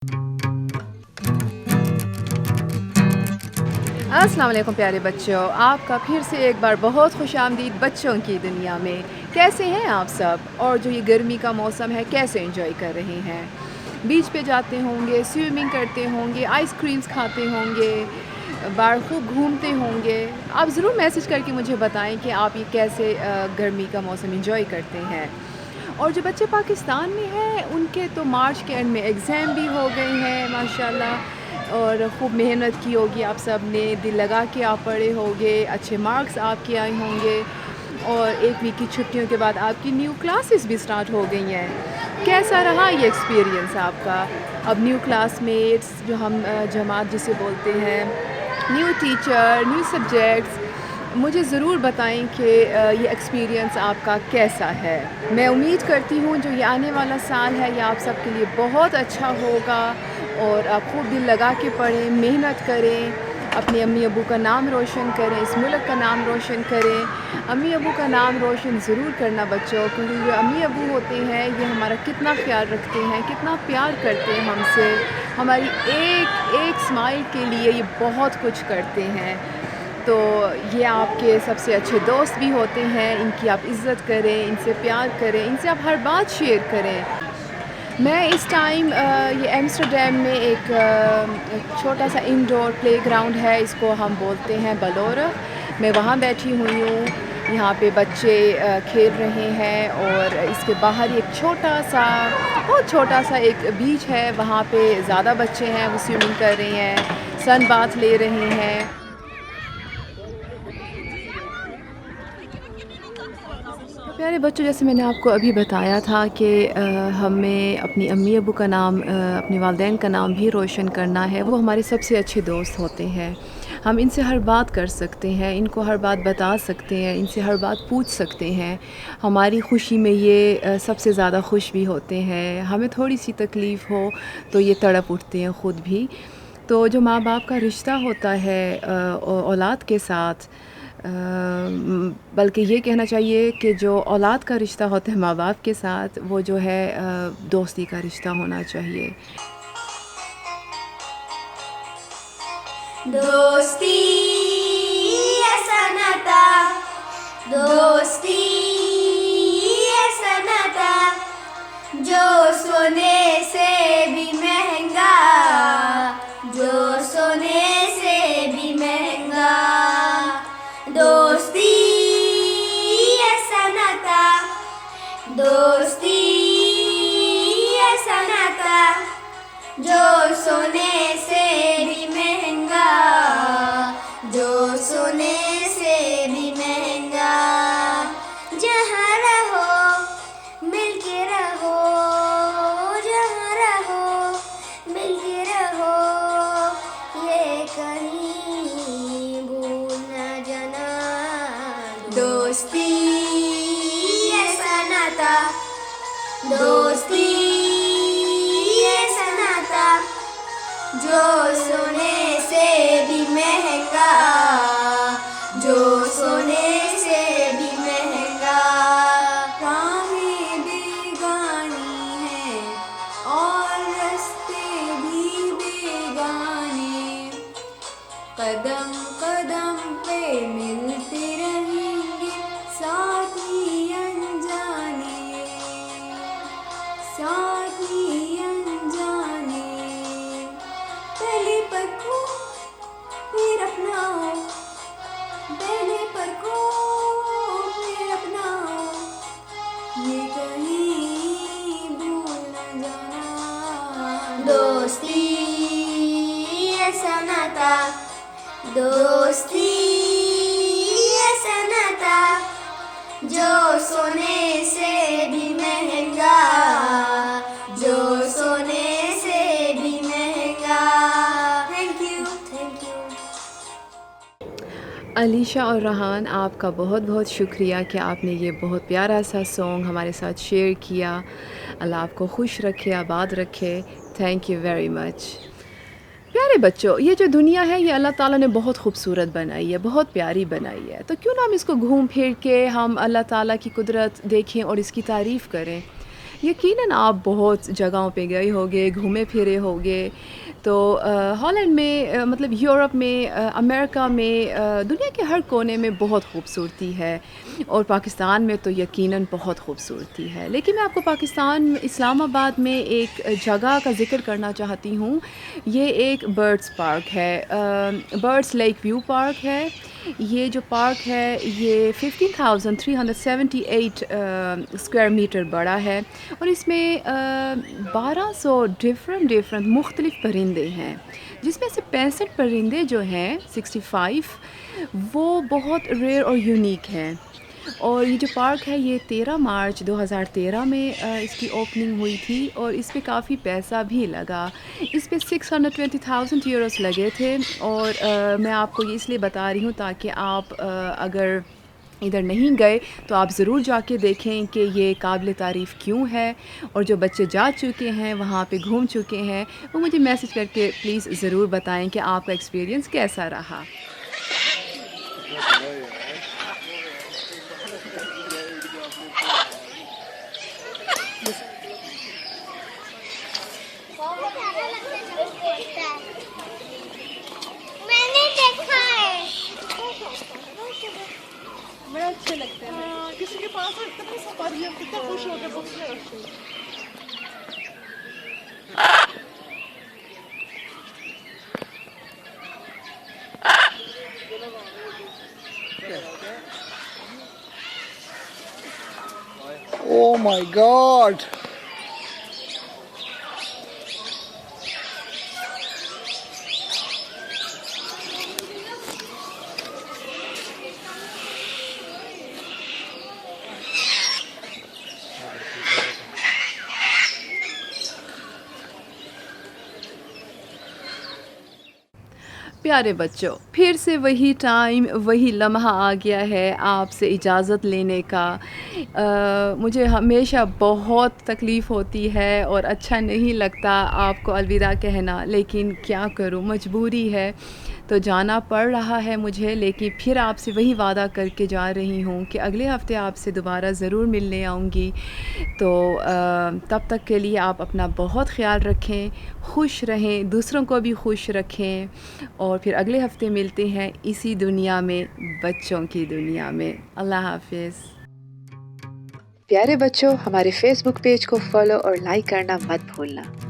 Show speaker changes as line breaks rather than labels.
अस्सलाम वालेकुम प्यारे बच्चों, आपका फिर से एक बार बहुत खुशामदीद बच्चों की दुनिया में। कैसे हैं आप सब? और जो ये गर्मी का मौसम है कैसे एंजॉय कर रहे हैं? बीच पे जाते होंगे, स्विमिंग करते होंगे, आइसक्रीम्स खाते होंगे, बाहर खूब घूमते होंगे। आप ज़रूर मैसेज करके मुझे बताएं कि आप ये कैसे गर्मी का मौसम एंजॉय करते हैं। और जो बच्चे पाकिस्तान में हैं उनके तो मार्च के एंड में एग्ज़ाम भी हो गए हैं माशाल्लाह, और खूब मेहनत की होगी आप सब ने, दिल लगा के आप पढ़े होंगे, अच्छे मार्क्स आपके आए होंगे, और एक वीक की छुट्टियों के बाद आपकी न्यू क्लासेस भी स्टार्ट हो गई हैं। कैसा रहा ये एक्सपीरियंस आपका? अब न्यू क्लासमेट्स जो हम जमात जिसे बोलते हैं, न्यू टीचर, न्यू सब्जेक्ट्स, मुझे ज़रूर बताएं कि ये एक्सपीरियंस आपका कैसा है। मैं उम्मीद करती हूँ जो ये आने वाला साल है ये आप सबके लिए बहुत अच्छा होगा, और आप खूब दिल लगा के पढ़ें, मेहनत करें, अपने अम्मी अबू का नाम रोशन करें, इस मुल्क का नाम रोशन करें। अम्मी अबू का नाम रोशन ज़रूर करना बच्चों, क्योंकि जो अम्मी अबू होते हैं ये हमारा कितना ख्याल रखते हैं, कितना प्यार करते हैं हमसे, हमारी एक एक स्माइल के लिए ये बहुत कुछ करते हैं। तो ये आपके सबसे अच्छे दोस्त भी होते हैं, इनकी आप इज़्ज़त करें, इनसे प्यार करें, इनसे आप हर बात शेयर करें। मैं इस टाइम ये एम्स्टरडम में एक छोटा-सा इंडोर प्लेग्राउंड है, इसको हम बोलते हैं बलोरा। मैं वहाँ बैठी हुई हूँ, यहाँ पे बच्चे खेल रहे हैं, और इसके बाहर एक छोटा-सा, बहुत छोटा-सा एक बीच है, वहाँ पे ज़्यादा बच्चे हैं, वो स्विमिंग कर रहे हैं, सन बाथ ले रहे हैं। तो प्यारे बच्चों, जैसे मैंने आपको अभी बताया था कि हमें अपनी अम्मी अबू का नाम, अपने वालिदैन का नाम भी रोशन करना है। वो हमारे सबसे अच्छे दोस्त होते हैं, हम इनसे हर बात कर सकते हैं, इनको हर बात बता सकते हैं, इनसे हर बात पूछ सकते हैं। हमारी खुशी में ये सबसे ज़्यादा खुश भी होते हैं, हमें थोड़ी सी तकलीफ़ हो तो ये तड़प उठते हैं ख़ुद भी। तो जो माँ बाप का रिश्ता होता है औलाद के साथ, बल्कि ये कहना चाहिए कि जो औलाद का रिश्ता होता है माँ बाप के साथ, वो जो है दोस्ती का रिश्ता होना चाहिए।
दोस्ती ऐसा नाता, दोस्ती ऐसा नाता, जो सोने से भी महंगा, जो सोने से भी महंगा। दोस्ती ऐसा नाता, दोस्ती ऐसा नाता, जो सोने से भी महंगा, जो सोने से भी महंगा। जहाँ रहो मिलके रहो, जहाँ रहो मिलके रहो, ये कहीं भूल न जाना। दोस्ती ऐसा नाता, दोस्ती ऐसा नाता, जो सोने से भी महंगा, जो सोने से भी महंगा। राहें बेगानी हैं और रास्ते भी बेगाने, कदम कदम पे मिलते रहेंगे साथी अनजाने, साथी अनजाने। पहले परखो फिर अपनाओ, पहले परखो फिर अपनाओ, ये कहीं भूल न जाना। दोस्ती ऐसा नाता, दोस्ती ऐसा नाता, जो सोने से भी महंगा, जो सोने से भी महंगा। Thank you, thank you.
Alisha और रहान, आपका बहुत बहुत शुक्रिया कि आपने ये बहुत प्यारा सा सॉन्ग हमारे साथ शेयर किया। अल्लाह आपको खुश रखे, आबाद रखे। Thank you very much. प्यारे बच्चों, ये जो दुनिया है ये अल्लाह ताला ने बहुत खूबसूरत बनाई है, बहुत प्यारी बनाई है। तो क्यों ना हम इसको घूम फिर के हम अल्लाह ताला की कुदरत देखें और इसकी तारीफ़ करें। यकीनन आप बहुत जगहों पे गए होंगे, घूमे फिरे होंगे। तो हॉलैंड में मतलब यूरोप में अमेरिका में दुनिया के हर कोने में बहुत खूबसूरती है और पाकिस्तान में तो यकीनन बहुत खूबसूरती है। लेकिन मैं आपको पाकिस्तान इस्लामाबाद में एक जगह का ज़िक्र करना चाहती हूँ। ये एक बर्ड्स पार्क है, बर्ड्स लेक व्यू पार्क है। ये जो पार्क है ये 15,378 स्क्वायर मीटर बड़ा है और इसमें 1200 डिफरेंट मुख्तलिफ परिंदे हैं, जिसमें से 65 परिंदे जो हैं 65 वो बहुत रेयर और यूनिक हैं। और ये जो पार्क है ये 13 मार्च 2013 में इसकी ओपनिंग हुई थी और इस पे काफ़ी पैसा भी लगा। इस पे 620,000 यूरोस लगे थे और मैं आपको ये इसलिए बता रही हूँ ताकि आप अगर इधर नहीं गए तो आप ज़रूर जाके देखें कि ये काबिल तारीफ़ क्यों है। और जो बच्चे जा चुके हैं वहाँ पे घूम चुके हैं वो मुझे मैसेज करके प्लीज़ ज़रूर बताएं कि आपका एक्सपीरियंस कैसा रहा।
बहुत ज्यादा लगता है। मैंने देखा है।
बड़े अच्छे लगते हैं। हाँ, किसी के पास हो कितनी सफारी है, कितना खुश होकर बुक्स ले रखते हैं।
Oh my God!
प्यारे बच्चों, फिर से वही टाइम, वही लम्हा आ गया है आपसे इजाज़त लेने का। मुझे हमेशा बहुत तकलीफ़ होती है और अच्छा नहीं लगता आपको अलविदा कहना, लेकिन क्या करूँ, मजबूरी है तो जाना पड़ रहा है मुझे। लेकिन फिर आपसे वही वादा करके जा रही हूँ कि अगले हफ़्ते आपसे दोबारा ज़रूर मिलने आऊँगी। तो तब तक के लिए आप अपना बहुत ख़्याल रखें, खुश रहें, दूसरों को भी खुश रखें और फिर अगले हफ़्ते मिलते हैं इसी दुनिया में, बच्चों की दुनिया में। अल्लाह हाफ़िज़। प्यारे बच्चों, हमारे फ़ेसबुक पेज को फ़ॉलो और लाइक करना मत भूलना।